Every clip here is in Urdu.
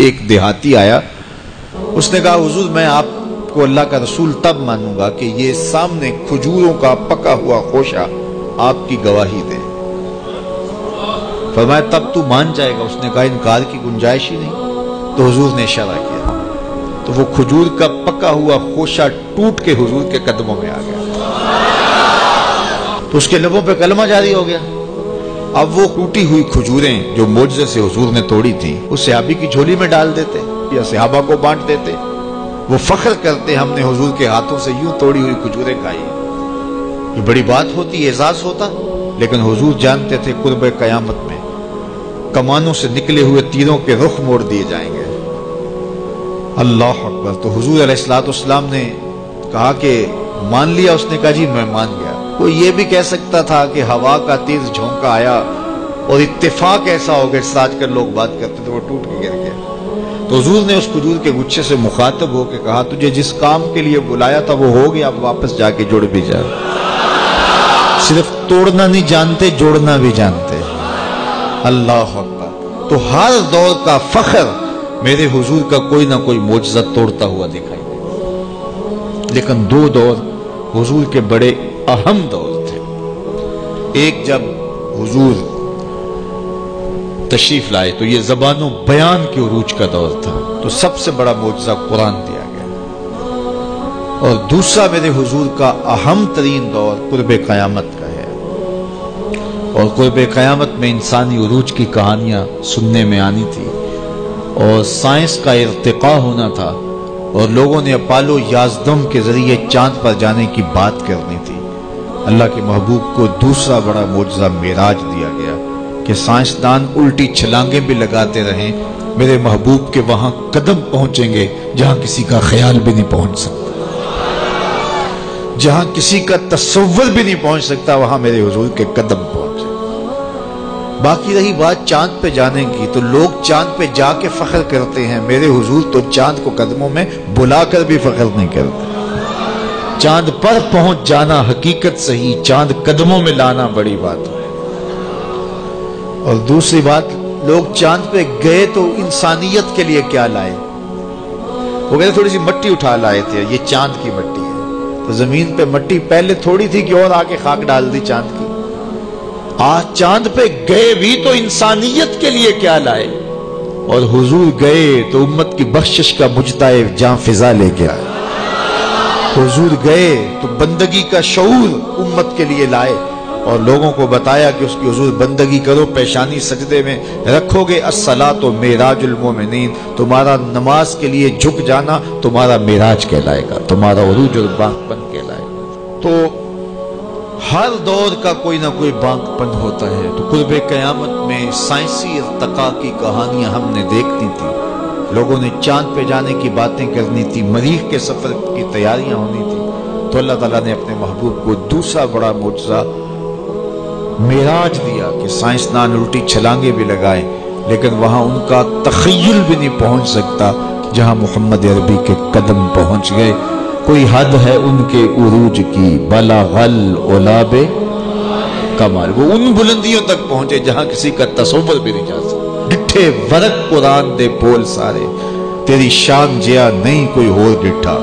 ایک دیہاتی آیا, اس نے کہا حضور میں آپ کو اللہ کا رسول تب مانوں گا کہ یہ سامنے کھجوروں کا پکا ہوا خوشہ آپ کی گواہی دے. فرمایا تب تو مان جائے گا؟ اس نے کہا انکار کی گنجائش ہی نہیں. تو حضور نے اشارہ کیا تو وہ کھجور کا پکا ہوا خوشہ ٹوٹ کے حضور کے قدموں میں آ گیا, تو اس کے لبوں پہ کلمہ جاری ہو گیا. اب وہ ٹوٹی ہوئی کھجوریں جو معجزے سے حضور نے توڑی تھیں اس صحابی کی جھولی میں ڈال دیتے یا صحابہ کو بانٹ دیتے. وہ فخر کرتے ہم نے حضور کے ہاتھوں سے یوں توڑی ہوئی کھجوریں کھائی. یہ بڑی بات ہوتی, اعزاز ہوتا, لیکن حضور جانتے تھے قرب قیامت میں کمانوں سے نکلے ہوئے تیروں کے رخ موڑ دیے جائیں گے. اللہ اکبر. تو حضور علیہ الصلوۃ والسلام نے کہا کہ مان لیا؟ اس نے کہا جی میں مان گیا. کوئی یہ بھی کہہ سکتا تھا کہ ہوا کا تیز جھونکا آیا اور اتفاق ایسا ہو گیا جس آج کل لوگ بات کرتے تو وہ ٹوٹ کے گر گیا. تو حضور نے اس کھجور کے گچھے سے مخاطب ہو کے کہا تجھے جس کام کے لیے بلایا تھا وہ ہو گیا, اب واپس جا کے جڑ بھی جا. صرف توڑنا نہیں جانتے, جوڑنا بھی جانتے. اللہ اکبر. تو ہر دور کا فخر میرے حضور کا کوئی نہ کوئی معجزہ توڑتا ہوا دکھائی دے. لیکن دو دور حضور کے بڑے اہم دور تھے. ایک جب حضور تشریف لائے تو یہ زبان و بیان کے عروج کا دور تھا, تو سب سے بڑا معجزہ قرآن دیا گیا. اور دوسرا میرے حضور کا اہم ترین دور قرب قیامت کا ہے. اور قرب قیامت میں انسانی عروج کی کہانیاں سننے میں آنی تھی, اور سائنس کا ارتقاء ہونا تھا, اور لوگوں نے اپالو 11 کے ذریعے چاند پر جانے کی بات کرنی تھی. اللہ کے محبوب کو دوسرا بڑا معجزہ معراج دیا گیا کہ سائنسدان الٹی چھلانگیں بھی لگاتے رہیں, میرے محبوب کے وہاں قدم پہنچیں گے جہاں کسی کا خیال بھی نہیں پہنچ سکتا, جہاں کسی کا تصور بھی نہیں پہنچ سکتا, وہاں میرے حضور کے قدم پہنچے. باقی رہی بات چاند پہ جانے کی, تو لوگ چاند پہ جا کے فخر کرتے ہیں, میرے حضور تو چاند کو قدموں میں بلا کر بھی فخر نہیں کرتے. چاند پر پہنچ جانا حقیقت صحیح, چاند قدموں میں لانا بڑی بات ہے. اور دوسری بات, لوگ چاند پہ گئے تو انسانیت کے لیے کیا لائے؟ وہ کہتے تھوڑی سی مٹی اٹھا لائے تھے, یہ چاند کی مٹی ہے. تو زمین پہ مٹی پہلے تھوڑی تھی کہ اور آگے خاک ڈال دی چاند کی. آج چاند پہ گئے بھی تو انسانیت کے لیے کیا لائے؟ اور حضور گئے تو امت کی بخشش کا مجدہ جاں فضا لے کے آئے. حضور گئے تو بندگی کا شعور امت کے لیے لائے, اور لوگوں کو بتایا کہ اس کی حضور بندگی کرو, پیشانی سجدے میں رکھو گے, الصلاۃ معراج المومنین, تمہارا نماز کے لیے جھک جانا تمہارا معراج کہلائے گا, تمہارا عروج اور بانک پن کہلائے گا. تو ہر دور کا کوئی نہ کوئی بانک پن ہوتا ہے. تو قرب قیامت میں سائنسی ارتقاء کی کہانیاں ہم نے دیکھتی تھی, لوگوں نے چاند پہ جانے کی باتیں کرنی تھی, مریخ کے سفر کی تیاریاں ہونی تھی. تو اللہ تعالیٰ نے اپنے محبوب کو دوسرا بڑا معجزہ معراج دیا کہ سائنسدان الٹی چھلانگیں بھی لگائیں, لیکن وہاں ان کا تخیل بھی نہیں پہنچ سکتا جہاں محمد عربی کے قدم پہنچ گئے. کوئی حد ہے ان کے عروج کی, بلغل علاب کمال, وہ ان بلندیوں تک پہنچے جہاں کسی کا تصور بھی نہیں جا سکتا. ڈٹھے ورق قرآن دے بول سارے, تیری شان جیا نہیں کوئی ہور ڈٹھا,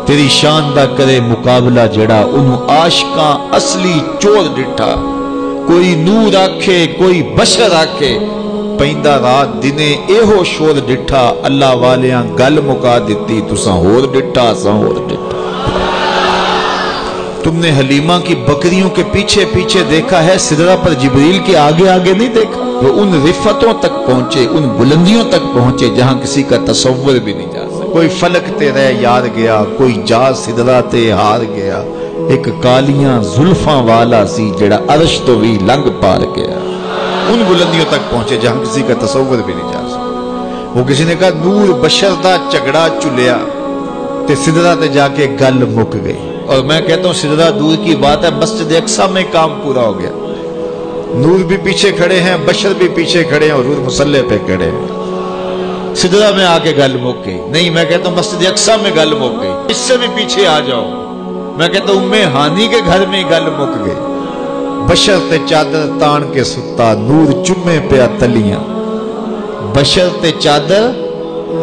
تیری شان دا کرے مقابلہ جڑا انہوں عاشقاں اصلی چور ڈٹھا. کوئی نور آکھے کوئی بشر آکھے, پیندا رات دنے ایہو شور ڈٹھا, اللہ والیاں گل مکا دیتی تساں ہور ڈٹھا اساں ہور ڈٹھا. تم نے حلیمہ کی بکریوں کے پیچھے پیچھے دیکھا ہے, سدرہ پر جبریل کے آگے آگے نہیں دیکھا. وہ ان رفتوں تک پہنچے, ان بلندیوں تک پہنچے جہاں کسی کا تصور بھی نہیں جا سکتا. کوئی فلک تے رہ یار گیا, کوئی جا سدرہ تے ہار گیا, ایک کالیاں زلفاں والا سی جڑا عرش تو بھی لنگ پار گیا. ان بلندیوں تک پہنچے جہاں کسی کا تصور بھی نہیں جا سکتا. وہ کسی نے کہا نور بشر دا جھگڑا چلیا تے سدرہ تے جا کے گل مک گئی. اور میں کہتا ہوں سدرہ دور کی بات ہے, مسجد اقصی میں کام پورا ہو گیا. نور بھی پیچھے کھڑے ہیں, بشر بھی پیچھے کھڑے ہیں, اور حضور مصلی پہ کھڑے ہیں. سدرہ میں آ کے گل مک گئی. نہیں, میں کہتا ہوں مسجد اقصی میں گل مک گئی. اس سے بھی پیچھے آ جاؤ, میں کہتا ہوں ام ہانی کے گھر میں گل مک گئی. بشر تے چادر تان کے ستا, نور چمے پیا تلیاں. بشر تے چادر